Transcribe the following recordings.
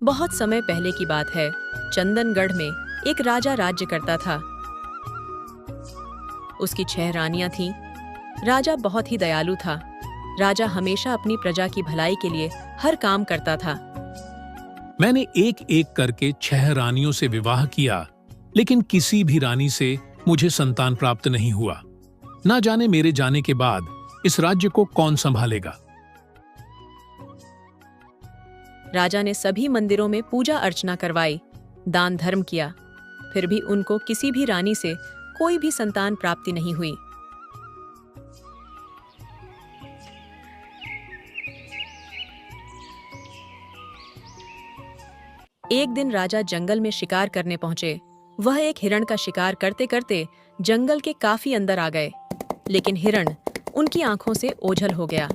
बहुत समय पहले की बात है। चंदनगढ़ में एक राजा राज्य करता था। उसकी 6 रानियां थीं। राजा बहुत ही दयालु था। राजा हमेशा अपनी प्रजा की भलाई के लिए हर काम करता था। मैंने एक एक करके 6 रानियों से विवाह किया, लेकिन किसी भी रानी से मुझे संतान प्राप्त नहीं हुआ। ना जाने मेरे जाने के बाद इस राज्य को कौन संभालेगा। राजा ने सभी मंदिरों में पूजा अर्चना करवाई, दान धर्म किया, फिर भी उनको किसी भी रानी से कोई भी संतान प्राप्ति नहीं हुई। एक दिन राजा जंगल में शिकार करने पहुंचे। वह एक हिरण का शिकार करते करते जंगल के काफी अंदर आ गए, लेकिन हिरण उनकी आंखों से ओझल हो गया।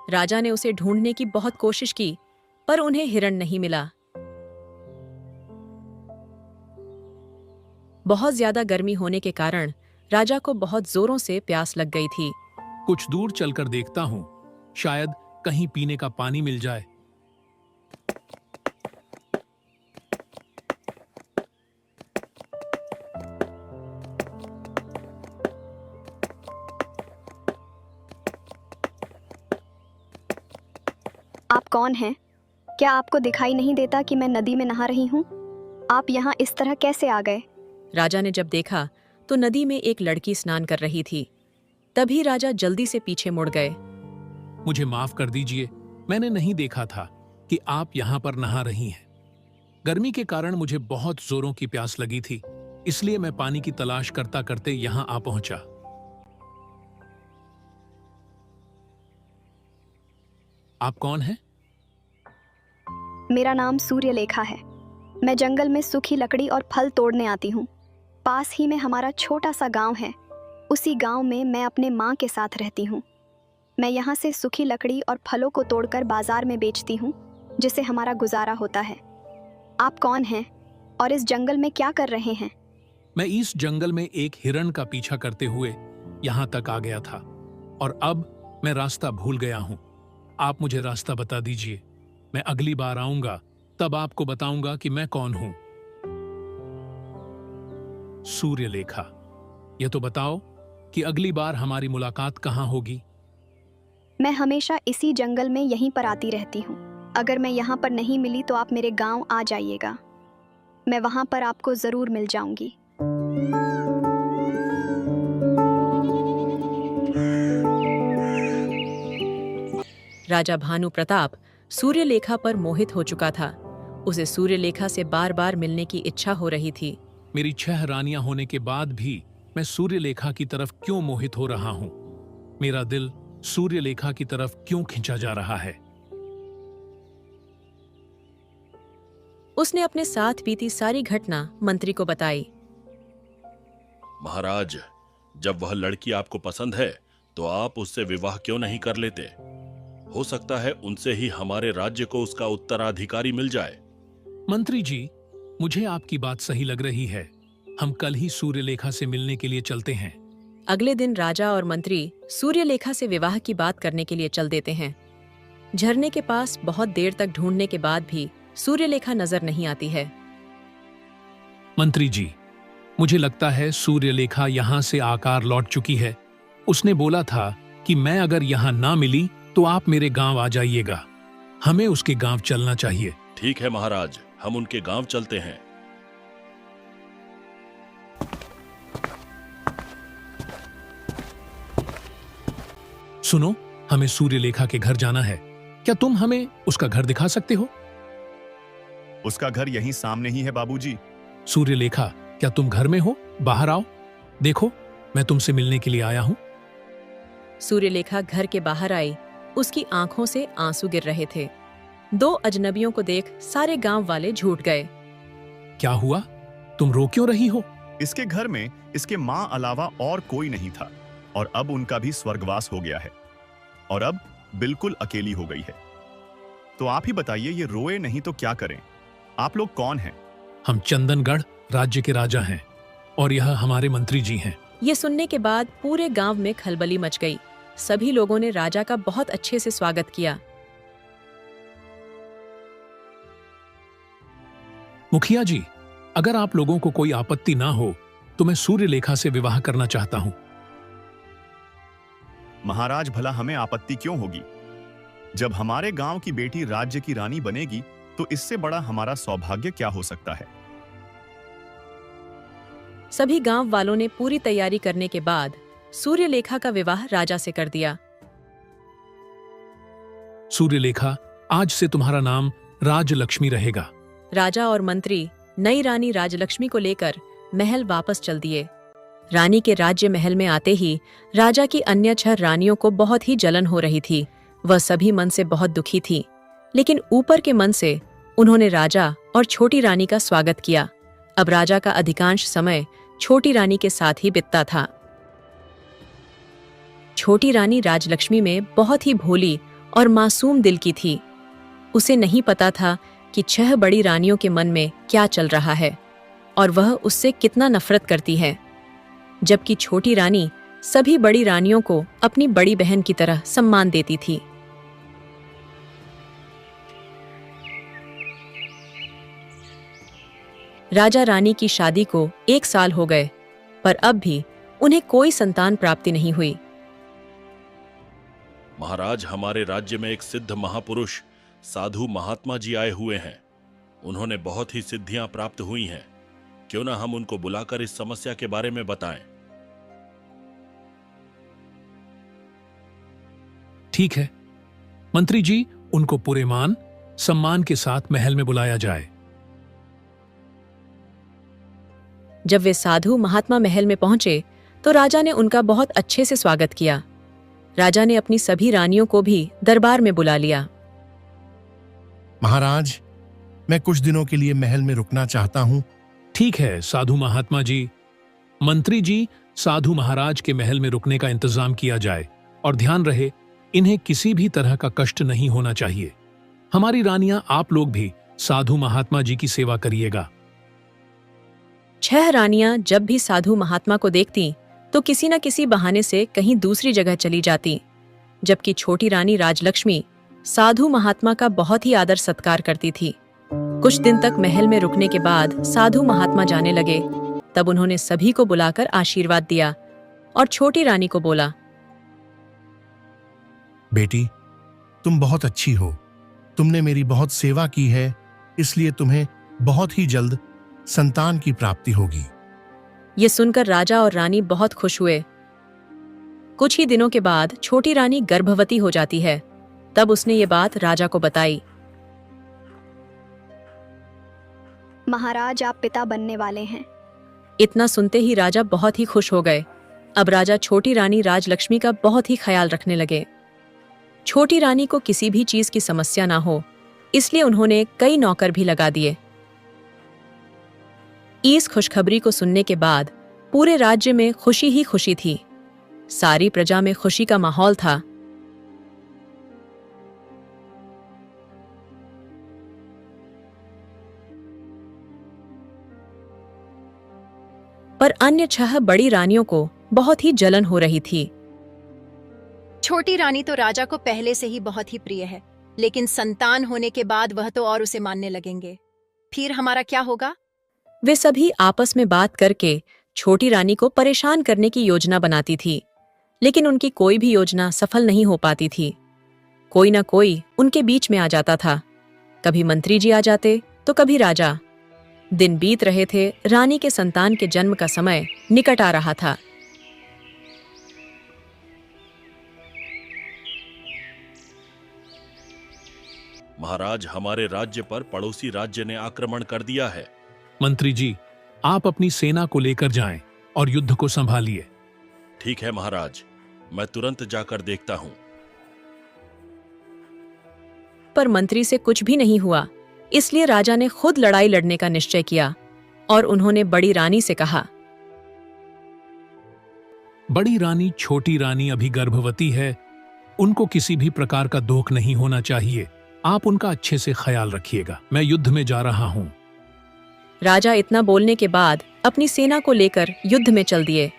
राजा ने उसे ढूंढने की बहुत कोशिश की, पर उन्हें हिरण नहीं मिला। बहुत ज्यादा गर्मी होने के कारण राजा को बहुत जोरों से प्यास लग गई थी। कुछ दूर चलकर देखता हूं, शायद कहीं पीने का पानी मिल जाए। आप कौन हैं? क्या आपको दिखाई नहीं देता कि मैं नदी में नहा रही हूँ? आप यहाँ इस तरह कैसे आ गए? राजा ने जब देखा तो नदी में एक लड़की स्नान कर रही थी। तभी राजा जल्दी से पीछे मुड़ गए। मुझे माफ कर दीजिए, मैंने नहीं देखा था कि आप यहाँ पर नहा रही हैं। गर्मी के कारण मुझे बहुत जोरों की प्यास लगी थी, इसलिए मैं पानी की तलाश करता करते यहाँ आ पहुंचा। आप कौन हैं? मेरा नाम सूर्यलेखा है। मैं जंगल में सूखी लकड़ी और फल तोड़ने आती हूँ। पास ही में हमारा छोटा सा गांव है। उसी गांव में मैं अपने माँ के साथ रहती हूँ। मैं यहाँ से सूखी लकड़ी और फलों को तोड़कर बाजार में बेचती हूँ, जिससे हमारा गुजारा होता है। आप कौन हैं और इस जंगल में क्या कर रहे हैं? मैं इस जंगल में एक हिरण का पीछा करते हुए यहाँ तक आ गया था, और अब मैं रास्ता भूल गया हूँ। आप मुझे रास्ता बता दीजिए। मैं अगली बार आऊंगा, तब आपको बताऊंगा कि मैं कौन हूं। सूर्यलेखा, यह तो बताओ कि अगली बार हमारी मुलाकात कहां होगी? मैं हमेशा इसी जंगल में यहीं पर आती रहती हूँ। अगर मैं यहाँ पर नहीं मिली तो आप मेरे गांव आ जाइएगा। मैं वहां पर आपको जरूर मिल जाऊंगी। राजा भानु प्रताप सूर्यलेखा पर मोहित हो चुका था। उसे सूर्यलेखा से बार बार मिलने की इच्छा हो रही थी। मेरी 6 रानियां होने के बाद भी मैं सूर्यलेखा की तरफ क्यों मोहित हो रहा हूं? मेरा दिल सूर्यलेखा की तरफ क्यों खिंचा जा रहा है? उसने अपने साथ बीती सारी घटना मंत्री को बताई। महाराज, जब वह लड़की आपको पसंद है तो आप उससे विवाह क्यों नहीं कर लेते? हो सकता है उनसे ही हमारे राज्य को उसका उत्तराधिकारी मिल जाए। मंत्री जी, मुझे आपकी बात सही लग रही है। हम कल ही सूर्यलेखा से मिलने के लिए चलते हैं। अगले दिन राजा और मंत्री सूर्यलेखा से विवाह की बात करने के लिए चल देते हैं। झरने के पास बहुत देर तक ढूंढने के बाद भी सूर्यलेखा नजर नहीं आती है। मंत्री जी, मुझे लगता है सूर्यलेखा यहाँ से आकर लौट चुकी है। उसने बोला था कि मैं अगर यहाँ ना मिली तो आप मेरे गांव आ जाइएगा। हमें उसके गांव चलना चाहिए। ठीक है महाराज, हम उनके गांव चलते हैं। सुनो, हमें सूर्यलेखा के घर जाना है। क्या तुम हमें उसका घर दिखा सकते हो? उसका घर यहीं सामने ही है बाबूजी। सूर्यलेखा, क्या तुम घर में हो? बाहर आओ, देखो मैं तुमसे मिलने के लिए आया हूं। सूर्यलेखा घर के बाहर आई। उसकी आंखों से आंसू गिर रहे थे। 2 अजनबियों को देख सारे गांव वाले झूठ गए। क्या हुआ? तुम रो क्यों रही हो? इसके घर में इसके माँ अलावा और कोई नहीं था, और अब उनका भी स्वर्गवास हो गया है, और अब बिल्कुल अकेली हो गई है। तो आप ही बताइए, ये रोए नहीं तो क्या करें? आप लोग कौन हैं? हम चंदनगढ़ राज्य के राजा हैं, और यह हमारे मंत्री जी हैं। ये सुनने के बाद पूरे गांव में खलबली मच गई। सभी लोगों ने राजा का बहुत अच्छे से स्वागत किया। मुखिया जी, अगर आप लोगों को कोई आपत्ति ना हो तो मैं सूर्यलेखा से विवाह करना चाहता हूं। महाराज, भला हमें आपत्ति क्यों होगी? जब हमारे गांव की बेटी राज्य की रानी बनेगी तो इससे बड़ा हमारा सौभाग्य क्या हो सकता है? सभी गांव वालों ने पूरी तैयारी करने के बाद सूर्यलेखा का विवाह राजा से कर दिया। सूर्यलेखा, आज से तुम्हारा नाम राजलक्ष्मी रहेगा। राजा और मंत्री नई रानी राजलक्ष्मी को लेकर महल वापस चल दिए। रानी के राज्य महल में आते ही राजा की अन्य 6 रानियों को बहुत ही जलन हो रही थी। वह सभी मन से बहुत दुखी थी, लेकिन ऊपर के मन से उन्होंने राजा और छोटी रानी का स्वागत किया। अब राजा का अधिकांश समय छोटी रानी के साथ ही बीतता था। छोटी रानी राजलक्ष्मी में बहुत ही भोली और मासूम दिल की थी। उसे नहीं पता था कि 6 बड़ी रानियों के मन में क्या चल रहा है और वह उससे कितना नफरत करती है, जबकि छोटी रानी सभी बड़ी रानियों को अपनी बड़ी बहन की तरह सम्मान देती थी। राजा रानी की शादी को 1 साल हो गए, पर अब भी उन्हें कोई संतान प्राप्ति नहीं हुई। महाराज, हमारे राज्य में एक सिद्ध महापुरुष साधु महात्मा जी आए हुए हैं। उन्होंने बहुत ही सिद्धियां प्राप्त हुई हैं। क्यों ना हम उनको बुलाकर इस समस्या के बारे में बताएं? ठीक है मंत्री जी, उनको पूरे मान सम्मान के साथ महल में बुलाया जाए। जब वे साधु महात्मा महल में पहुंचे तो राजा ने उनका बहुत अच्छे से स्वागत किया। राजा ने अपनी सभी रानियों को भी दरबार में बुला लिया। महाराज, मैं कुछ दिनों के लिए महल में रुकना चाहता हूं। ठीक है साधु महात्मा जी। मंत्री जी, साधु महाराज के महल में रुकने का इंतजाम किया जाए और ध्यान रहे इन्हें किसी भी तरह का कष्ट नहीं होना चाहिए। हमारी रानियां, आप लोग भी साधु महात्मा जी की सेवा करिएगा। 6 रानियां जब भी साधु महात्मा को देखती तो किसी न किसी बहाने से कहीं दूसरी जगह चली जाती, जबकि छोटी रानी राजलक्ष्मी साधु महात्मा का बहुत ही आदर सत्कार करती थी। कुछ दिन तक महल में रुकने के बाद साधु महात्मा जाने लगे। तब उन्होंने सभी को बुलाकर आशीर्वाद दिया और छोटी रानी को बोला, बेटी, तुम बहुत अच्छी हो। तुमने मेरी बहुत सेवा की है, इसलिए तुम्हें बहुत ही जल्द संतान की प्राप्ति होगी। ये सुनकर राजा और रानी बहुत खुश हुए। कुछ ही दिनों के बाद छोटी रानी गर्भवती हो जाती है। तब उसने ये बात राजा को बताई। महाराज, आप पिता बनने वाले हैं। इतना सुनते ही राजा बहुत ही खुश हो गए। अब राजा छोटी रानी राजलक्ष्मी का बहुत ही ख्याल रखने लगे। छोटी रानी को किसी भी चीज की समस्या ना हो, इसलिए उन्होंने कई नौकर भी लगा दिए। इस खुशखबरी को सुनने के बाद पूरे राज्य में खुशी ही खुशी थी। सारी प्रजा में खुशी का माहौल था। पर अन्य 6 बड़ी रानियों को बहुत ही जलन हो रही थी। छोटी रानी तो राजा को पहले से ही बहुत ही प्रिय है, लेकिन संतान होने के बाद वह तो और उसे मानने लगेंगे। फिर हमारा क्या होगा? वे सभी आपस में बात करके छोटी रानी को परेशान करने की योजना बनाती थी, लेकिन उनकी कोई भी योजना सफल नहीं हो पाती थी। कोई ना कोई उनके बीच में आ जाता था। कभी मंत्री जी आ जाते तो कभी राजा। दिन बीत रहे थे। रानी के संतान के जन्म का समय निकट आ रहा था। महाराज, हमारे राज्य पर पड़ोसी राज्य ने आक्रमण कर दिया है। मंत्री जी, आप अपनी सेना को लेकर जाएं और युद्ध को संभालिए। ठीक है महाराज, मैं तुरंत जाकर देखता हूं। पर मंत्री से कुछ भी नहीं हुआ, इसलिए राजा ने खुद लड़ाई लड़ने का निश्चय किया और उन्होंने बड़ी रानी से कहा, बड़ी रानी, छोटी रानी अभी गर्भवती है, उनको किसी भी प्रकार का दुख नहीं होना चाहिए। आप उनका अच्छे से ख्याल रखिएगा। मैं युद्ध में जा रहा हूं। राजा इतना बोलने के बाद अपनी सेना को लेकर युद्ध में चल दिए।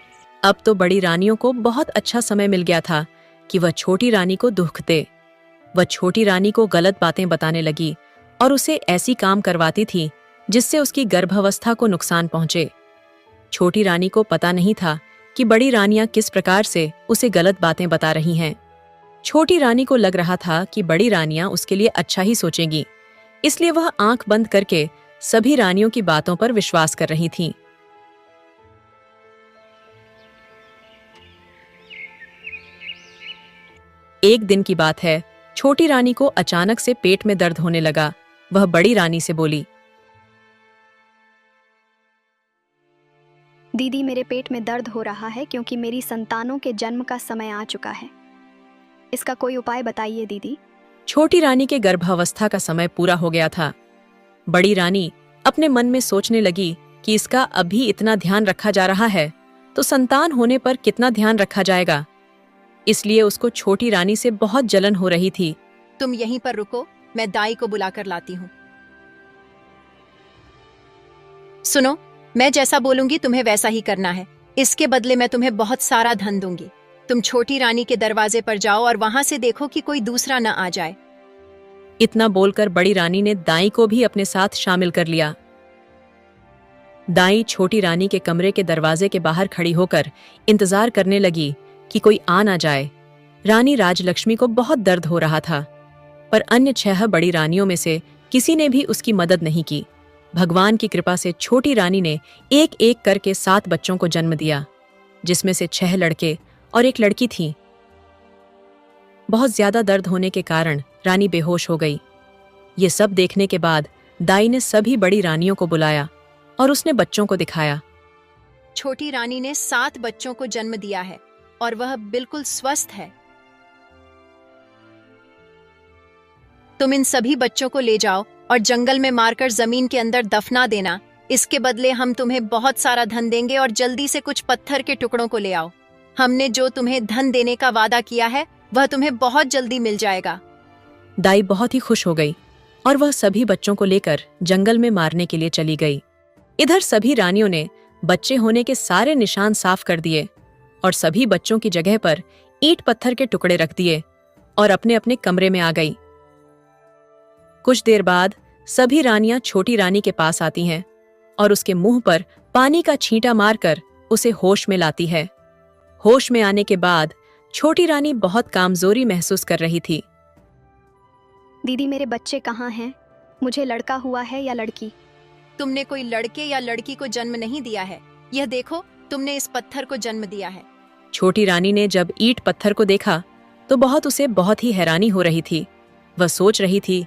अब तो बड़ी रानियों को बहुत अच्छा समय मिल गया था कि वह छोटी रानी को दुख दे। वह छोटी रानी को गलत बातें बताने लगी और उसे ऐसी काम करवाती थी जिससे उसकी गर्भावस्था को नुकसान पहुंचे। छोटी रानी को पता नहीं था कि बड़ी रानियां किस प्रकार से उसे गलत बातें बता रही हैं। छोटी रानी को लग रहा था कि बड़ी रानियां उसके लिए अच्छा ही सोचेंगी, इसलिए वह आंख बंद करके सभी रानियों की बातों पर विश्वास कर रही थीं। एक दिन की बात है, छोटी रानी को अचानक से पेट में दर्द होने लगा। वह बड़ी रानी से बोली, दीदी, मेरे पेट में दर्द हो रहा है क्योंकि मेरी संतानों के जन्म का समय आ चुका है। इसका कोई उपाय बताइए दीदी। छोटी रानी के गर्भावस्था का समय पूरा हो गया था। बड़ी रानी अपने मन में सोचने लगी कि इसका अभी इतना ध्यान रखा जा रहा है तो संतान होने पर कितना ध्यान रखा जाएगा। इसलिए उसको छोटी रानी से बहुत जलन हो रही थी। तुम यहीं पर रुको, मैं दाई को बुलाकर लाती हूँ। सुनो, मैं जैसा बोलूंगी तुम्हें वैसा ही करना है। इसके बदले मैं तुम्हें बहुत सारा धन दूंगी। तुम छोटी रानी के दरवाजे पर जाओ और वहां से देखो कि कोई दूसरा न आ जाए। इतना बोलकर बड़ी रानी ने दाई को भी अपने साथ शामिल कर लिया। दाई छोटी रानी के कमरे के दरवाजे के बाहर खड़ी होकर इंतजार करने लगी कि कोई आ ना जाए। रानी राजलक्ष्मी को बहुत दर्द हो रहा था, पर अन्य 6 बड़ी रानियों में से किसी ने भी उसकी मदद नहीं की। भगवान की कृपा से छोटी रानी ने एक एक करके 7 बच्चों को जन्म दिया, जिसमें से 6 लड़के और 1 लड़की थी। बहुत ज्यादा दर्द होने के कारण रानी बेहोश हो गई। ये सब देखने के बाद दाई ने सभी बड़ी रानियों को बुलाया और उसने बच्चों को दिखाया। छोटी रानी ने 7 बच्चों को जन्म दिया है और वह बिल्कुल स्वस्थ है। तुम इन सभी बच्चों को ले जाओ और जंगल में मारकर जमीन के अंदर दफना देना। इसके बदले हम तुम्हें बहुत सारा धन देंगे और जल्दी से कुछ पत्थर के टुकड़ों को ले आओ। हमने जो तुम्हें धन देने का वादा किया है वह तुम्हें बहुत जल्दी मिल जाएगा। दाई बहुत ही खुश हो गई और वह सभी बच्चों को लेकर जंगल में मारने के लिए चली गई। इधर सभी रानियों ने बच्चे होने के सारे निशान साफ कर दिए और सभी बच्चों की जगह पर ईंट पत्थर के टुकड़े रख दिए और अपने अपने कमरे में आ गई। कुछ देर बाद सभी रानियां छोटी रानी के पास आती हैं और उसके मुंह पर पानी का छींटा मारकर उसे होश में लाती है। होश में आने के बाद छोटी रानी बहुत कामजोरी महसूस कर रही थी। दीदी, मेरे बच्चे कहाँ हैं? मुझे लड़का हुआ है या लड़की? तुमने कोई लड़के या लड़की को जन्म नहीं दिया है। यह देखो, तुमने इस पत्थर को जन्म दिया है। छोटी रानी ने जब ईंट पत्थर को देखा तो उसे बहुत ही हैरानी हो रही थी। वह सोच रही थी,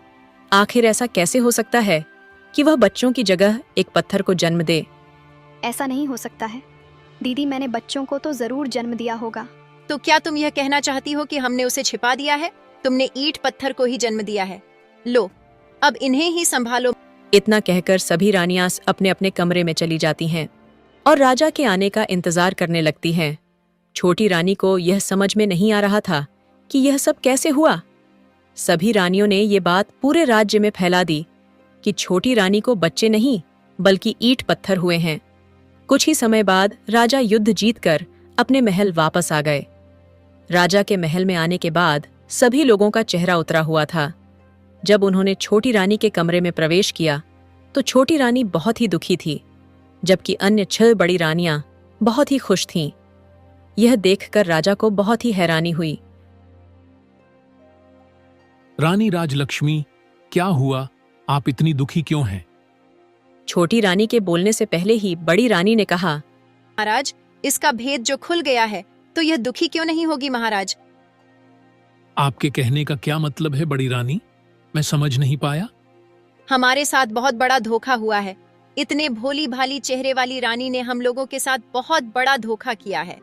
आखिर ऐसा कैसे हो सकता है कि वह बच्चों की जगह एक पत्थर को जन्म दे। ऐसा नहीं हो सकता है दीदी, मैंने बच्चों को तो जरूर जन्म दिया होगा। तो क्या तुम यह कहना चाहती हो कि हमने उसे छिपा दिया है? तुमने ईंट पत्थर को ही जन्म दिया है। लो, अब इन्हें ही संभालो। इतना कहकर सभी रानियां अपने अपने कमरे में चली जाती हैं और राजा के आने का इंतजार करने लगती हैं। छोटी रानी को यह समझ में नहीं आ रहा था कि यह सब कैसे हुआ। सभी रानियों ने ये बात पूरे राज्य में फैला दी कि छोटी रानी को बच्चे नहीं बल्कि ईंट पत्थर हुए हैं। कुछ ही समय बाद राजा युद्ध जीतकर अपने महल वापस आ गए। राजा के महल में आने के बाद सभी लोगों का चेहरा उतरा हुआ था। जब उन्होंने छोटी रानी के कमरे में प्रवेश किया तो छोटी रानी बहुत ही दुखी थी, जबकि अन्य 6 बड़ी रानियां बहुत ही खुश थीं। यह देखकर राजा को बहुत ही हैरानी हुई। रानी राजलक्ष्मी, क्या हुआ? आप इतनी दुखी क्यों हैं? छोटी रानी के बोलने से पहले ही बड़ी रानी ने कहा, महाराज, इसका भेद जो खुल गया है तो यह दुखी क्यों नहीं होगी महाराज? आपके कहने का क्या मतलब है बड़ी रानी? मैं समझ नहीं पाया। हमारे साथ बहुत बड़ा धोखा हुआ है। इतने भोली भाली चेहरे वाली रानी ने हम लोगों के साथ बहुत बड़ा धोखा किया है।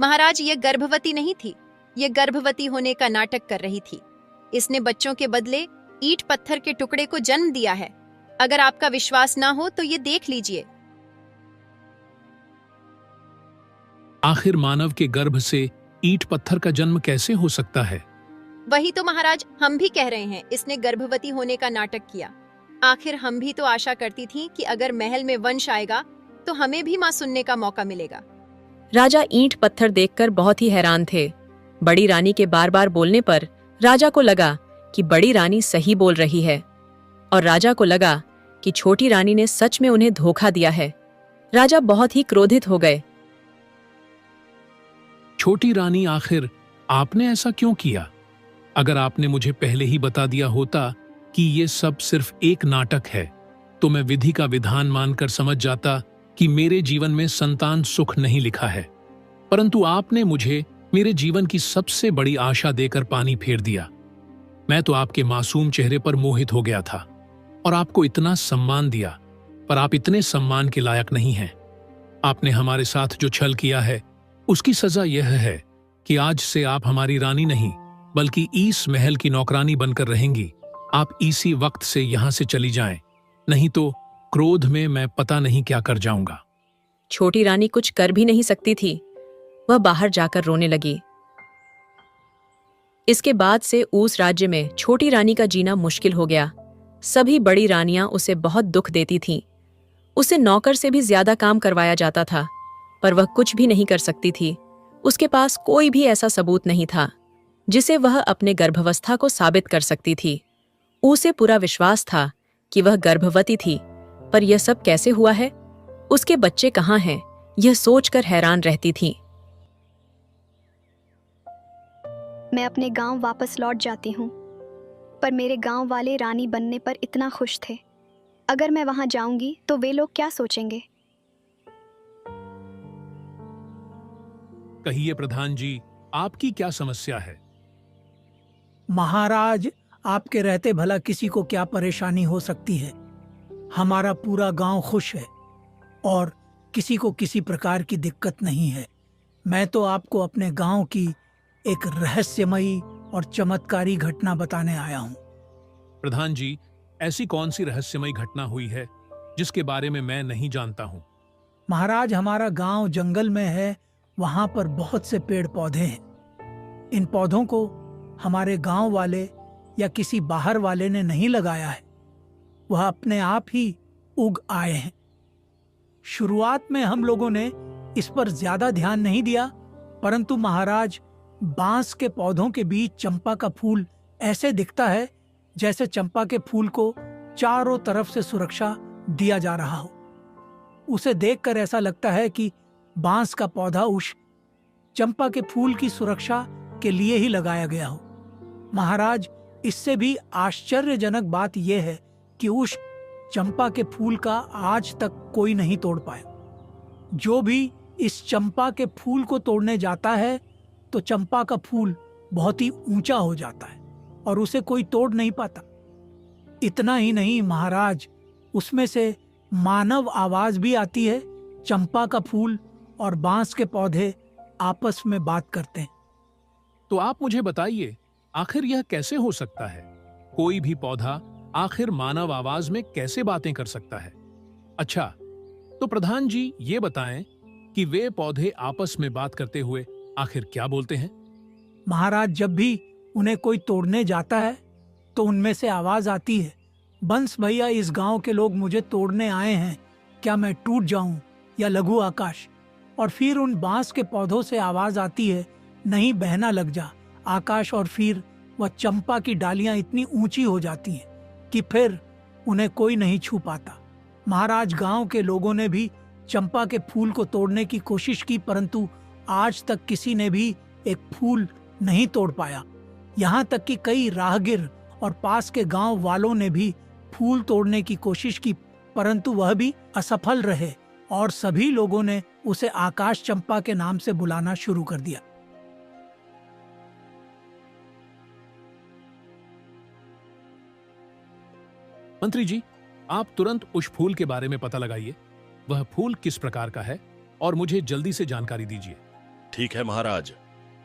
महाराज, यह गर्भवती नहीं थी, यह गर्भवती होने का नाटक कर रही थी। इसने बच्चों के बदले ईंट पत्थर के टुकड़े को जन्म दिया है। अगर आपका विश्वास ना हो तो ये देख लीजिए। आखिर मानव के गर्भ से ईंट पत्थर का जन्म कैसे हो सकता है? वही तो महाराज हम भी कह रहे हैं, इसने गर्भवती होने का नाटक किया। आखिर हम भी तो आशा करती थी कि अगर महल में वंश आएगा तो हमें भी मां सुनने का मौका मिलेगा। राजा ईंट पत्थर देखकर बहुत ही हैरान थे। बड़ी रानी के बार बार बोलने पर राजा को लगा कि बड़ी रानी सही बोल रही है और राजा को लगा कि छोटी रानी ने सच में उन्हें धोखा दिया है। राजा बहुत ही क्रोधित हो गए। छोटी रानी, आखिर आपने ऐसा क्यों किया? अगर आपने मुझे पहले ही बता दिया होता कि ये सब सिर्फ एक नाटक है, तो मैं विधि का विधान मानकर समझ जाता कि मेरे जीवन में संतान सुख नहीं लिखा है। परंतु आपने मुझे मेरे जीवन की सबसे बड़ी आशा देकर पानी फेर दिया। मैं तो आपके मासूम चेहरे पर मोहित हो गया था और आपको इतना सम्मान दिया, पर आप इतने सम्मान के लायक नहीं हैं। आपने हमारे साथ जो छल किया है, उसकी सजा यह है कि आज से आप हमारी रानी नहीं, बल्कि ईस महल की नौकरानी बनकर रहेंगी। आप इसी वक्त से यहां से चली जाएं, नहीं तो क्रोध में मैं पता नहीं क्या कर जाऊंगा। छोटी रानी कुछ कर भी नहीं सकती थी। वह बाहर जाकर रोने लगी। इसके बाद से उस राज्य में छोटी रानी का जीना मुश्किल हो गया। सभी बड़ी रानियां उसे बहुत दुख देती थीं। उसे नौकर से भी ज्यादा काम करवाया जाता था, पर वह कुछ भी नहीं कर सकती थी। उसके पास कोई भी ऐसा सबूत नहीं था जिसे वह अपने गर्भावस्था को साबित कर सकती थी। उसे पूरा विश्वास था कि वह गर्भवती थी, पर यह सब कैसे हुआ है? उसके बच्चे कहाँ हैं? यह सोचकर हैरान रहती थी। मैं अपने गांव वापस लौट जाती हूँ, पर मेरे गांव वाले रानी बनने पर इतना खुश थे। अगर मैं वहां जाऊंगी तो वे लोग क्या सोचेंगे? कहिए प्रधान जी, आपकी क्या समस्या है? महाराज, आपके रहते भला किसी को क्या परेशानी हो सकती है? हमारा पूरा गांव खुश है और किसी को किसी प्रकार की दिक्कत नहीं है। मैं तो आपको अपने गांव की एक रहस्यमयी और चमत्कारी घटना बताने आया हूं। प्रधान जी, ऐसी कौन सी रहस्यमयी घटना हुई है जिसके बारे में मैं नहीं जानता हूं? महाराज, हमारा गांव जंगल में है। वहां पर बहुत से पेड़ पौधे हैं। इन पौधों को हमारे गांव वाले या किसी बाहर वाले ने नहीं लगाया है, वह अपने आप ही उग आए हैं। शुरुआत में हम लोगों ने इस पर ज्यादा ध्यान नहीं दिया, परंतु महाराज, बांस के पौधों के बीच चंपा का फूल ऐसे दिखता है जैसे चंपा के फूल को चारों तरफ से सुरक्षा दिया जा रहा हो। उसे देखकर ऐसा लगता है कि बांस का पौधा उस चंपा के फूल की सुरक्षा के लिए ही लगाया गया हो। महाराज, इससे भी आश्चर्यजनक बात यह है कि उस चंपा के फूल का आज तक कोई नहीं तोड़ पाया। जो भी इस चंपा के फूल को तोड़ने जाता है तो चंपा का फूल बहुत ही ऊंचा हो जाता है और उसे कोई तोड़ नहीं पाता। इतना ही नहीं महाराज, उसमें से मानव आवाज भी आती है। चंपा का फूल और बांस के पौधे आपस में बात करते हैं। तो आप मुझे बताइए, आखिर यह कैसे हो सकता है? कोई भी पौधा आखिर मानव आवाज में कैसे बातें कर सकता है? अच्छा, तो प्रधान जी ये बताएं कि वे पौधे आपस में बात करते हुए आखिर क्या बोलते हैं? महाराज, जब भी उन्हें कोई तोड़ने जाता है तो उनमें से आवाज आती है, बंस भैया, इस गांव के लोग मुझे तोड़ने आए हैं, क्या मैं टूट जाऊं? या लघु आकाश। और फिर उन बांस के पौधों से आवाज आती है, नहीं, बहना लग जा आकाश। और फिर वह चंपा की डालियां इतनी ऊंची हो जाती हैं कि फिर उन्हें कोई नहीं छू पाता। महाराज, गांव के लोगों ने भी चंपा के फूल को तोड़ने की कोशिश की, परंतु आज तक किसी ने भी एक फूल नहीं तोड़ पाया। यहाँ तक कि कई राहगीर और पास के गांव वालों ने भी फूल तोड़ने की कोशिश की, परंतु वह भी असफल रहे और सभी लोगों ने उसे आकाश चंपा के नाम से बुलाना शुरू कर दिया। मंत्री जी, आप तुरंत उस फूल के बारे में पता लगाइए। वह फूल किस प्रकार का है और मुझे जल्दी से जानकारी दीजिए। ठीक है महाराज,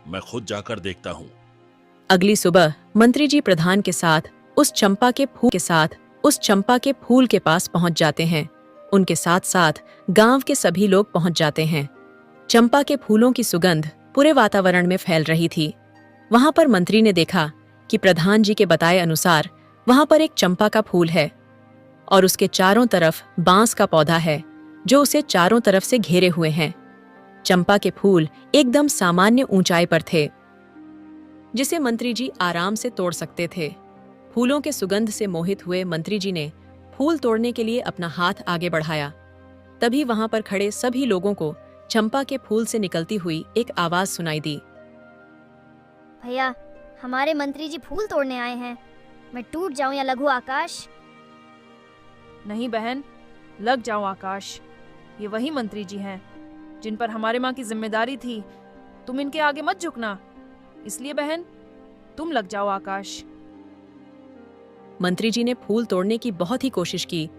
मैं खुद जाकर देखता हूँ। अगली सुबह मंत्री जी प्रधान के साथ उस चंपा के फूल के पास पहुंच जाते हैं। उनके साथ साथ गांव के सभी लोग पहुंच जाते हैं। चंपा के फूलों की सुगंध पूरे वातावरण में फैल रही थी। वहां पर मंत्री ने देखा कि प्रधान जी के बताए अनुसार वहां पर एक चंपा का फूल है और उसके चारों तरफ बांस का पौधा है जो उसे चारों तरफ से घेरे हुए हैं। चंपा के फूल एकदम सामान्य ऊंचाई पर थे, जिसे मंत्री जी आराम से तोड़ सकते थे। फूलों के सुगंध से मोहित हुए मंत्री जी ने फूल तोड़ने के लिए अपना हाथ आगे बढ़ाया। तभी वहां पर खड़े सभी लोगों को चंपा के फूल से निकलती हुई एक आवाज सुनाई दी। भैया, हमारे मंत्री जी फूल तोड़ने आए हैं। मैं टूट जाऊं या लघु आकाश? नहीं बहन, लग जाओ आकाश। ये वही मंत्री जी हैं जिन पर हमारे माँ की जिम्मेदारी थी। तुम इनके आगे मत झुकना, इसलिए बहन तुम लग जाओ आकाश। मंत्री जी ने फूल तोड़ने की बहुत ही कोशिश की।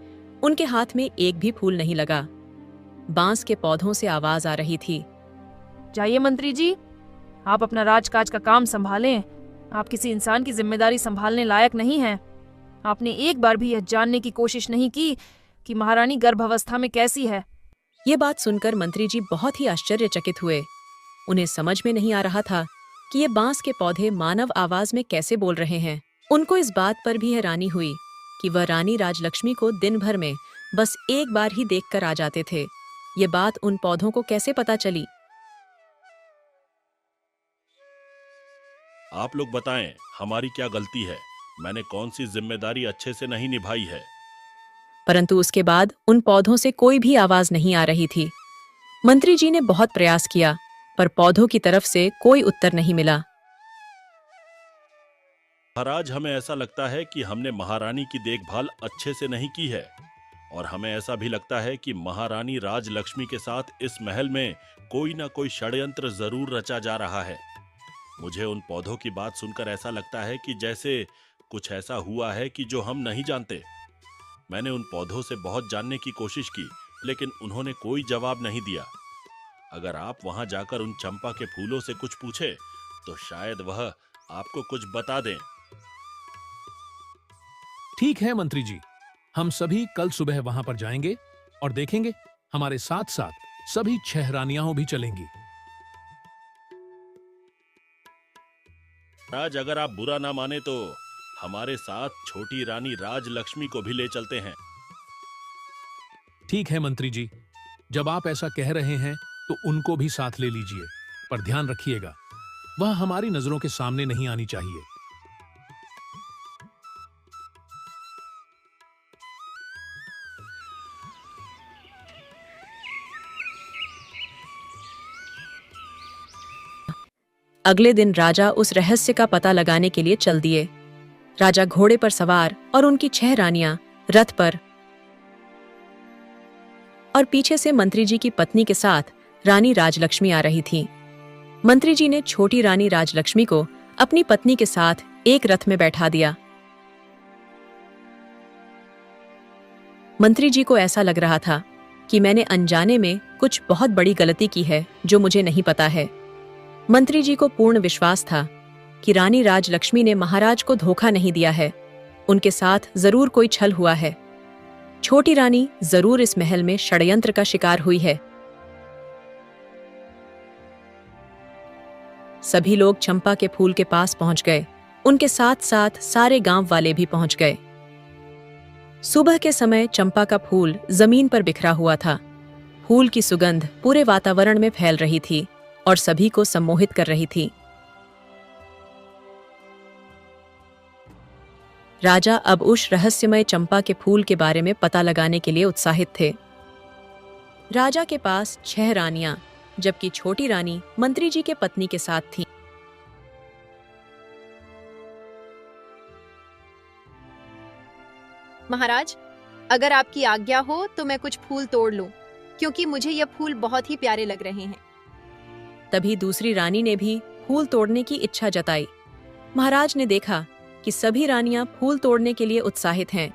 उनके हाथ में एक भी फूल नहीं लगा। बांस के पौधों से आवाज आ रही थी। जाइए मंत्री जी, आप अपना राजकाज का काम संभालें। आप किसी इंसान की जिम्मेदारी संभालने लायक नहीं हैं। आपने एक बार भी यह जानने की कोशिश नहीं की कि महारानी गर्भावस्था में कैसी है। ये बात सुनकर मंत्री जी बहुत ही आश्चर्यचकित हुए। उन्हें समझ में नहीं आ रहा था कि ये बांस के पौधे मानव आवाज में कैसे बोल रहे हैं। उनको इस बात पर भी हैरानी हुई कि वह रानी राजलक्ष्मी को दिन भर में बस एक बार ही देखकर आ जाते थे। ये बात उन पौधों को कैसे पता चली? आप लोग बताएं, हमारी क्या गलती है? मैंने कौन सी जिम्मेदारी अच्छे से नहीं निभाई है? परंतु उसके बाद उन पौधों से कोई भी आवाज नहीं आ रही थी। मंत्री जी ने बहुत प्रयास किया, पर पौधों की तरफ से कोई उत्तर नहीं मिला। महाराज, हमें ऐसा लगता है कि हमने महारानी की देखभाल अच्छे से नहीं की है, और हमें ऐसा भी लगता है कि महारानी राजलक्ष्मी के साथ इस महल में कोई ना कोई षड्यंत्र जरूर रचा जा रहा है। मुझे उन पौधों की बात सुनकर ऐसा लगता है कि जैसे कुछ ऐसा हुआ है कि जो हम नहीं जानते। मैंने उन पौधों से बहुत जानने की कोशिश की, लेकिन उन्होंने कोई जवाब नहीं दिया। अगर आप वहां जाकर उन चंपा के फूलों से कुछ पूछे तो शायद वह आपको कुछ बता दें। ठीक है मंत्री जी, हम सभी कल सुबह वहां पर जाएंगे और देखेंगे। हमारे साथ साथ सभी 6 रानियां भी चलेंगी। राज, अगर आप बुरा ना माने तो हमारे साथ छोटी रानी राजलक्ष्मी को भी ले चलते हैं। ठीक है मंत्री जी, जब आप ऐसा कह रहे हैं तो उनको भी साथ ले लीजिए, पर ध्यान रखिएगा वह हमारी नजरों के सामने नहीं आनी चाहिए। अगले दिन राजा उस रहस्य का पता लगाने के लिए चल दिए। राजा घोड़े पर सवार और उनकी 6 रानियां रथ पर, और पीछे से मंत्री जी की पत्नी के साथ रानी राजलक्ष्मी आ रही थी। मंत्री जी ने छोटी रानी राजलक्ष्मी को अपनी पत्नी के साथ एक रथ में बैठा दिया। मंत्री जी को ऐसा लग रहा था कि मैंने अनजाने में कुछ बहुत बड़ी गलती की है जो मुझे नहीं पता है। मंत्री जी को पूर्ण विश्वास था कि रानी राजलक्ष्मी ने महाराज को धोखा नहीं दिया है। उनके साथ जरूर कोई छल हुआ है। छोटी रानी जरूर इस महल में षड्यंत्र का शिकार हुई है। सभी लोग चंपा के फूल के पास पहुंच गए। उनके साथ साथ सारे गांव वाले भी पहुंच गए। सुबह के समय चंपा का फूल जमीन पर बिखरा हुआ था। फूल की सुगंध पूरे वातावरण में फैल रही थी और सभी को सम्मोहित कर रही थी। राजा अब उस रहस्यमय चंपा के फूल के बारे में पता लगाने के लिए उत्साहित थे। राजा के पास 6 रानियां, जबकि छोटी रानी मंत्री जी के पत्नी के साथ थी। महाराज, अगर आपकी आज्ञा हो तो मैं कुछ फूल तोड़ लूं, क्योंकि मुझे ये फूल बहुत ही प्यारे लग रहे हैं। तभी दूसरी रानी ने भी फूल तोड़ने की इच्छा जताई। महाराज ने देखा कि सभी रानियां फूल तोड़ने के लिए उत्साहित हैं।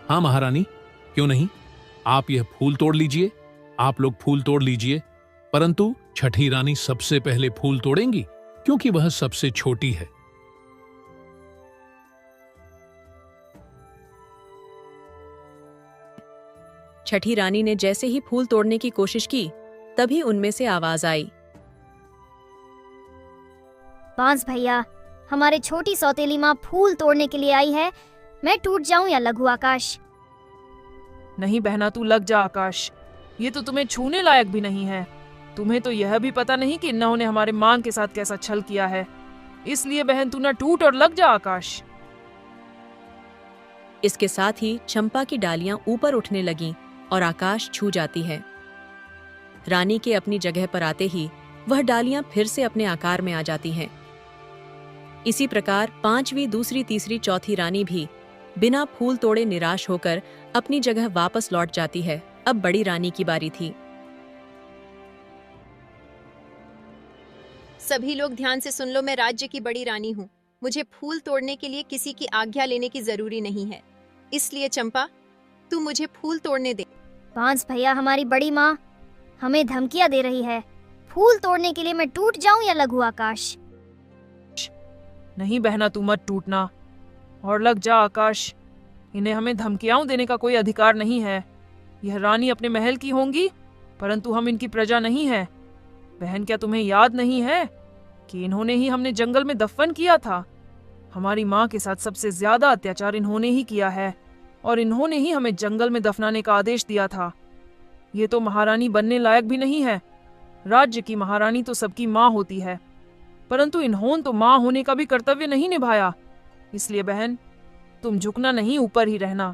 हाँ महारानी, क्यों नहीं, आप यह फूल तोड़ लीजिए। आप लोग फूल तोड़ लीजिए, परंतु छठी रानी सबसे पहले फूल तोड़ेंगी क्योंकि वह सबसे छोटी है। छठी रानी ने जैसे ही फूल तोड़ने की कोशिश की, तभी उनमें से आवाज आई। बांस भैया, हमारे छोटी सौतेली माँ फूल तोड़ने के लिए आई है। मैं टूट जाऊं या लघु आकाश? नहीं बहना, तू लग जा आकाश। ये तो तुम्हें छूने लायक भी नहीं है। तुम्हें तो यह भी पता नहीं कि इन्होंने हमारे माँ के साथ कैसा छल किया है। इसलिए बहन, तू ना टूट और लग जा आकाश। इसके साथ ही चंपा की डालियां ऊपर उठने लगीं और आकाश छू जाती है। रानी के अपनी जगह पर आते ही वह डालियां फिर से अपने आकार में आ जाती हैं। इसी प्रकार 5वीं, दूसरी, तीसरी, चौथी रानी भी बिना फूल तोड़े निराश होकर अपनी जगह वापस लौट जाती है। अब बड़ी रानी की बारी थी। सभी लोग ध्यान से सुन लो, मैं राज्य की बड़ी रानी हूँ। मुझे फूल तोड़ने के लिए किसी की आज्ञा लेने की जरूरी नहीं है। इसलिए चंपा, तू मुझे फूल तोड़ने दे। बांस भैया, हमारी बड़ी माँ हमें धमकियाँ दे रही है। फूल तोड़ने के लिए मैं टूट जाऊं या लघु आकाश? नहीं बहना, तू मत टूटना और लग जा आकाश। इन्हें हमें धमकियां देने का कोई अधिकार नहीं है। यह रानी अपने महल की होंगी, परंतु हम इनकी प्रजा नहीं है। बहन, क्या तुम्हें याद नहीं है कि इन्होंने ही हमने जंगल में दफन किया था? हमारी माँ के साथ सबसे ज्यादा अत्याचार इन्होंने ही किया है और इन्होंने ही हमें जंगल में दफनाने का आदेश दिया था। ये तो महारानी बनने लायक भी नहीं है। राज्य की महारानी तो सबकी माँ होती है, परंतु इन्होंने तो माँ होने का भी कर्तव्य नहीं निभाया। इसलिए बहन, तुम झुकना नहीं, ऊपर ही रहना।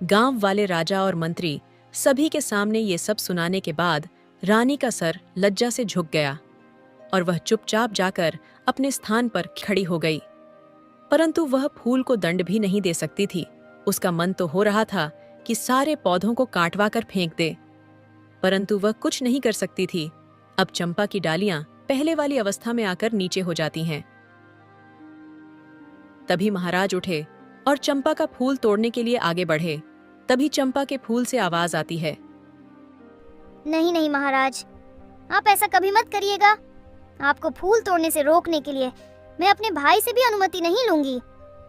गांव वाले राजा और मंत्री सभी के सामने ये सब सुनाने के बाद रानी का सर लज्जा से झुक गया और वह चुपचाप जाकर अपने स्थान पर खड़ी हो गई। परंतु वह फूल को दंड भी नहीं दे सकती थी। उसका मन तो हो रहा था कि सारे पौधों को काटवा कर फेंक दे, परंतु वह कुछ नहीं कर सकती थी। अब चंपा की डालियां पहले वाली अवस्था में आकर नीचे हो जाती हैं। तभी महाराज उठे और चंपा का फूल तोड़ने के लिए आगे बढ़े। तभी चंपा के फूल से आवाज आती है, नहीं नहीं महाराज, आप ऐसा कभी मत करिएगा। आपको फूल तोड़ने से रोकने के लिए मैं अपने भाई से भी अनुमति नहीं लूंगी।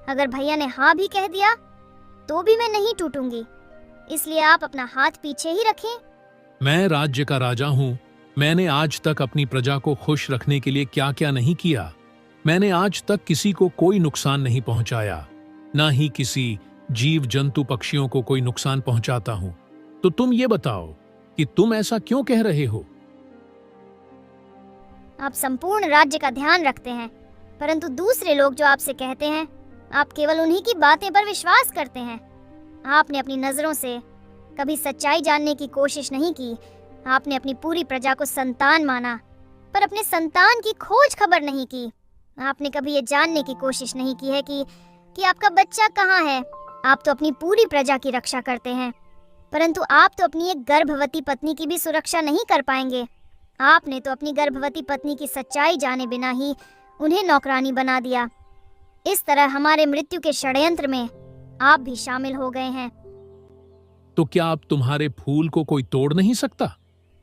अगर भैया ने हाँ भी कह दिया तो भी मैं नहीं टूटूंगी। इसलिए आप अपना हाथ पीछे ही रखें। मैं राज्य का राजा हूँ। मैंने आज तक अपनी प्रजा को खुश रखने के लिए क्या क्या नहीं किया। मैंने आज तक किसी को कोई नुकसान नहीं पहुंचाया, ना ही किसी जीव जंतु पक्षियों को कोई नुकसान पहुंचाता हूं। तो तुम ये बताओ कि तुम ऐसा क्यों कह रहे हो? आप संपूर्ण राज्य का ध्यान रखते हैं, परंतु दूसरे लोग जो आपसे कहते हैं, आप केवल उन्हीं की बातें पर विश्वास करते हैं। आपने अपनी नजरों से कभी सच्चाई जानने की कोशिश नहीं की। आपने अपनी पूरी प्रजा को संतान माना, पर अपने संतान की खोज खबर नहीं की। आपने कभी ये जानने की कोशिश नहीं की है कि आपका बच्चा कहाँ है। आप तो अपनी पूरी प्रजा की रक्षा करते हैं, परंतु आप तो अपनी एक गर्भवती पत्नी की भी सुरक्षा नहीं कर पाएंगे। आपने तो अपनी गर्भवती पत्नी की सच्चाई जाने बिना ही उन्हें नौकरानी बना दिया। इस तरह हमारे मृत्यु के षड्यंत्र में आप भी शामिल हो गए हैं। तो क्या अब तुम्हारे फूल को कोई तोड़ नहीं सकता?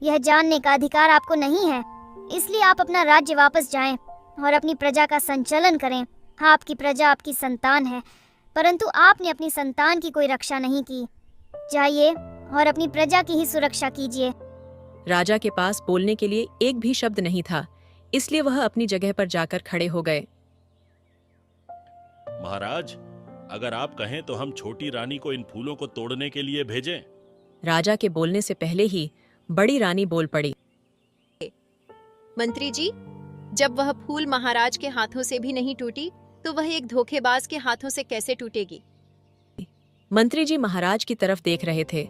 यह जानने का अधिकार आपको नहीं है। इसलिए आप अपना राज्य वापस जाएं और अपनी प्रजा का संचालन करें। आपकी प्रजा आपकी संतान है, परंतु आपने अपनी संतान की कोई रक्षा नहीं की। जाइए और अपनी प्रजा की ही सुरक्षा कीजिए। राजा के पास बोलने के लिए एक भी शब्द नहीं था, इसलिए वह अपनी जगह पर जाकर खड़े हो गए। महाराज, अगर आप कहें तो हम छोटी रानी को इन फूलों को तोड़ने के लिए भेजें। राजा के बोलने से पहले ही बड़ी रानी बोल पड़ी, मंत्री जी, जब वह फूल महाराज के हाथों से भी नहीं टूटी, तो वह एक धोखेबाज के हाथों से कैसे टूटेगी? मंत्री जी महाराज की तरफ देख रहे थे।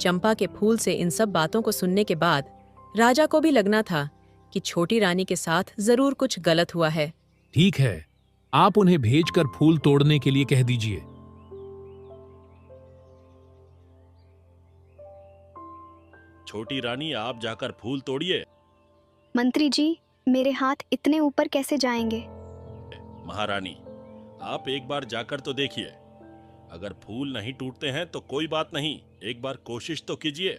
चंपा के फूल से इन सब बातों को सुनने के बाद राजा को भी लगना था कि छोटी रानी के साथ जरूर कुछ गलत हुआ है। ठीक है, आप उन्हें भेजकर फूल तोड़ने के लिए कह दीजिए। छोटी रानी, आप जाकर फूल तोड़िए। मंत्री जी, मेरे हाथ इतने ऊपर कैसे जाएंगे? महारानी, आप एक बार जाकर तो देखिए। अगर फूल नहीं टूटते हैं तो कोई बात नहीं, एक बार कोशिश तो कीजिए।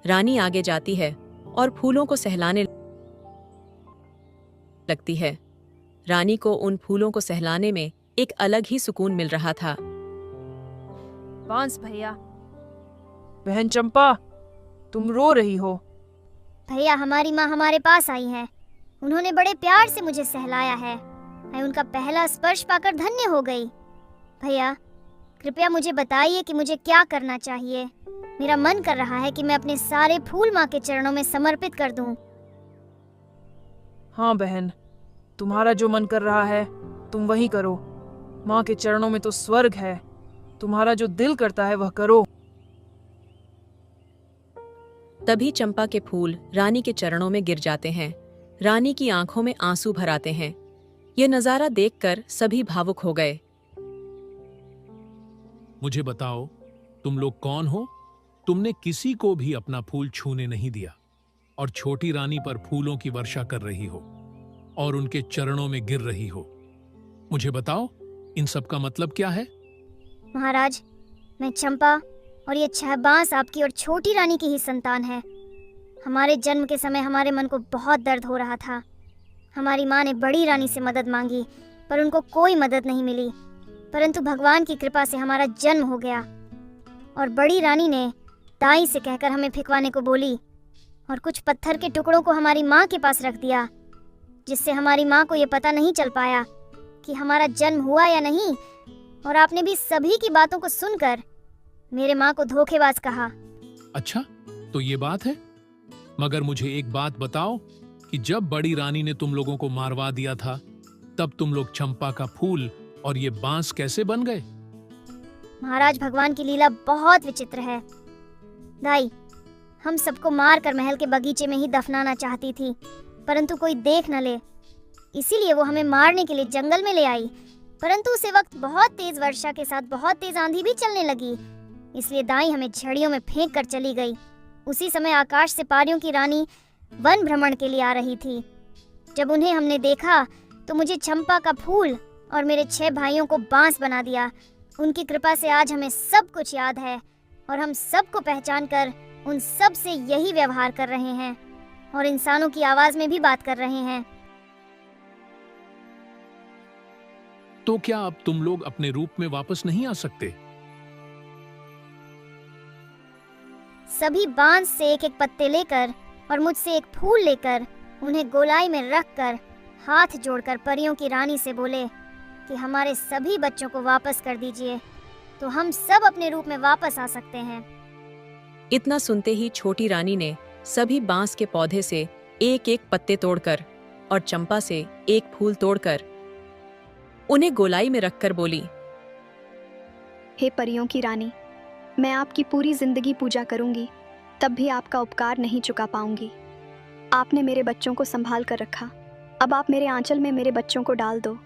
रानी आगे जाती है और फूलों को सहलाने लगती है। रानी को उन फूलों को सहलाने में एक अलग ही सुकून मिल रहा था। बांस भैया, बहन चंपा, तुम रो रही हो। भैया, हमारी माँ हमारे पास आई है। उन्होंने बड़े प्यार से मुझे सहलाया है। मैं उनका पहला स्पर्श पाकर धन्य हो गई। भैया, कृपया मुझे बताइए कि मुझे क्या करना चाहिए। मेरा मन कर रहा है कि मैं अपने सारे फूल माँ के चरणों में समर्पित कर दूं। हाँ बहन, तुम्हारा जो मन कर रहा है तुम वही करो। माँ के चरणों में तो स्वर्ग है, तुम्हारा जो दिल करता है वह करो। तभी चंपा के फूल रानी के चरणों में गिर जाते हैं। रानी की आंखों में आंसू भर आते हैं। यह नजारा देखकर सभी भावुक हो गए। मुझे बताओ, तुम लोग कौन हो? तुमने किसी को भी अपना फूल छूने नहीं दिया और छोटी रानी पर फूलों की वर्षा कर रही हो और उनके चरणों में गिर रही हो। मुझे बताओ, इन सब का मतलब क्या है? महाराज, मैं चंपा और ये 6 बांस आपकी और छोटी रानी की ही संतान है। हमारे जन्म के समय हमारे मन को बहुत दर्द हो रहा था। हमारी माँ ने बड़ी रानी से मदद मांगी, पर उनको कोई मदद नहीं मिली। परंतु भगवान की कृपा से हमारा जन्म हो गया और बड़ी रानी ने दाई से कहकर हमें फेंकवाने को बोली और कुछ पत्थर के टुकड़ों को हमारी माँ के पास रख दिया, जिससे हमारी माँ को ये पता नहीं चल पाया कि हमारा जन्म हुआ या नहीं। और आपने भी सभी की बातों को सुनकर मेरे माँ को धोखेबाज कहा। अच्छा, तो ये बात है। मगर मुझे एक बात बताओ कि जब बड़ी रानी ने तुम लोगों को मारवा दिया था, तब तुम लोग चंपा का फूल और ये बांस कैसे बन गए? महाराज, भगवान की लीला बहुत विचित्र है। दाई हम सबको मार कर महल के बगीचे में ही दफनाना चाहती थी, परंतु कोई देख न ले, इसीलिए वो हमें मारने के लिए जंगल में ले आई। परंतु उसी वक्त बहुत तेज वर्षा के साथ बहुत तेज आंधी भी चलने लगी, इसलिए दाई हमें झड़ियों में फेंक कर चली गई। उसी समय आकाश से पारियों की रानी वन भ्रमण के लिए आ रही थी। जब उन्हें हमने देखा तो मुझे चंपा का फूल और मेरे 6 भाइयों को बांस बना दिया। उनकी कृपा से आज हमें सब कुछ याद है और हम सबको पहचान कर उन सब से यही व्यवहार कर रहे हैं और इंसानों की आवाज में भी बात कर रहे हैं। तो क्या अब तुम लोग अपने रूप में वापस नहीं आ सकते? सभी बांस से एक एक पत्ते लेकर और मुझसे एक फूल लेकर उन्हें गोलाई में रखकर हाथ जोड़कर परियों की रानी से बोले कि हमारे सभी बच्चों को वापस कर दीजिए, तो हम सब अपने रूप में वापस आ सकते हैं। इतना सुनते ही छोटी रानी ने सभी बांस के पौधे से एक एक पत्ते तोड़कर और चंपा से एक फूल तोड़कर उन्हें गोलाई में रखकर बोली, हे परियों की रानी, मैं आपकी पूरी जिंदगी पूजा करूंगी, तब भी आपका उपकार नहीं चुका पाऊंगी। आपने मेरे बच्चों को संभाल कर रखा, अब आप मेरे आंचल में मेरे बच्चों को डाल दो।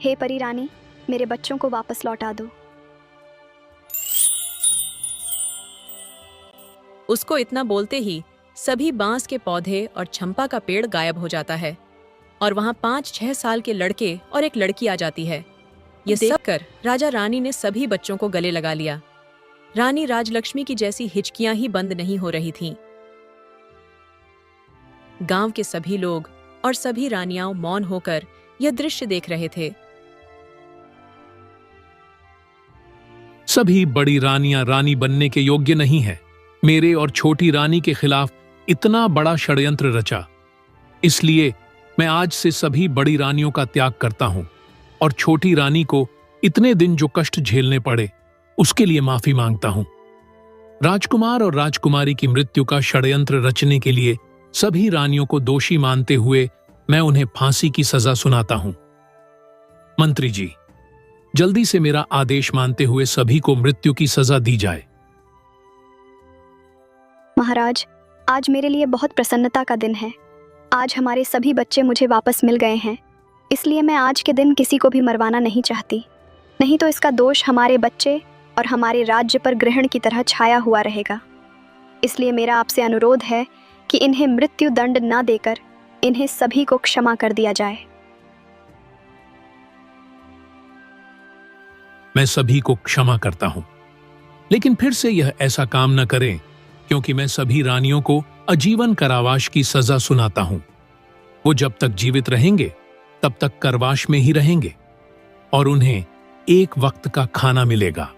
हे परी रानी, मेरे बच्चों को वापस लौटा दो। उसको इतना बोलते ही सभी बांस के पौधे और चंपा का पेड़ गायब हो जाता है और वहां 5-6 साल के लड़के और एक लड़की आ जाती है। ये देखकर राजा रानी ने सभी बच्चों को गले लगा लिया। रानी राजलक्ष्मी की जैसी हिचकियां ही बंद नहीं हो रही थीं। गांव के सभी लोग और सभी रानियां मौन होकर यह दृश्य देख रहे थे। सभी बड़ी रानियां रानी बनने के योग्य नहीं है। मेरे और छोटी रानी के खिलाफ इतना बड़ा षड्यंत्र रचा, इसलिए मैं आज से सभी बड़ी रानियों का त्याग करता हूं और छोटी रानी को इतने दिन जो कष्ट झेलने पड़े उसके लिए माफी मांगता हूं। राजकुमार और राजकुमारी की मृत्यु का षड्यंत्र रचने के लिए सभी रानियों को दोषी मानते हुए मैं उन्हें फांसी की सजा सुनाता हूं। मंत्री जी, जल्दी से मेरा आदेश मानते हुए सभी को मृत्यु की सजा दी जाए। महाराज, आज मेरे लिए बहुत प्रसन्नता का दिन है। आज हमारे सभी बच्चे मुझे वापस मिल गए हैं, इसलिए मैं आज के दिन किसी को भी मरवाना नहीं चाहती, नहीं तो इसका दोष हमारे बच्चे और हमारे राज्य पर ग्रहण की तरह छाया हुआ रहेगा। इसलिए मेरा आपसे अनुरोध है कि इन्हें मृत्यु दंड न देकर इन्हें सभी को क्षमा कर दिया जाए। मैं सभी को क्षमा करता हूं, लेकिन फिर से यह ऐसा काम न करें, क्योंकि मैं सभी रानियों को आजीवन कारावास की सजा सुनाता हूं। वो जब तक जीवित रहेंगे तब तक कारावास में ही रहेंगे और उन्हें एक वक्त का खाना मिलेगा।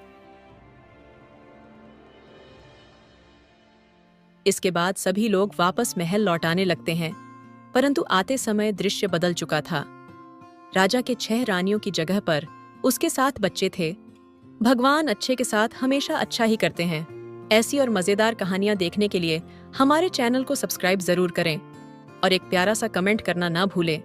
इसके बाद सभी लोग वापस महल लौटाने लगते हैं, परंतु आते समय दृश्य बदल चुका था। राजा के 6 रानियों की जगह पर उसके 7 बच्चे थे। भगवान अच्छे के साथ हमेशा अच्छा ही करते हैं। ऐसी और मजेदार कहानियां देखने के लिए हमारे चैनल को सब्सक्राइब जरूर करें और एक प्यारा सा कमेंट करना ना भूलें।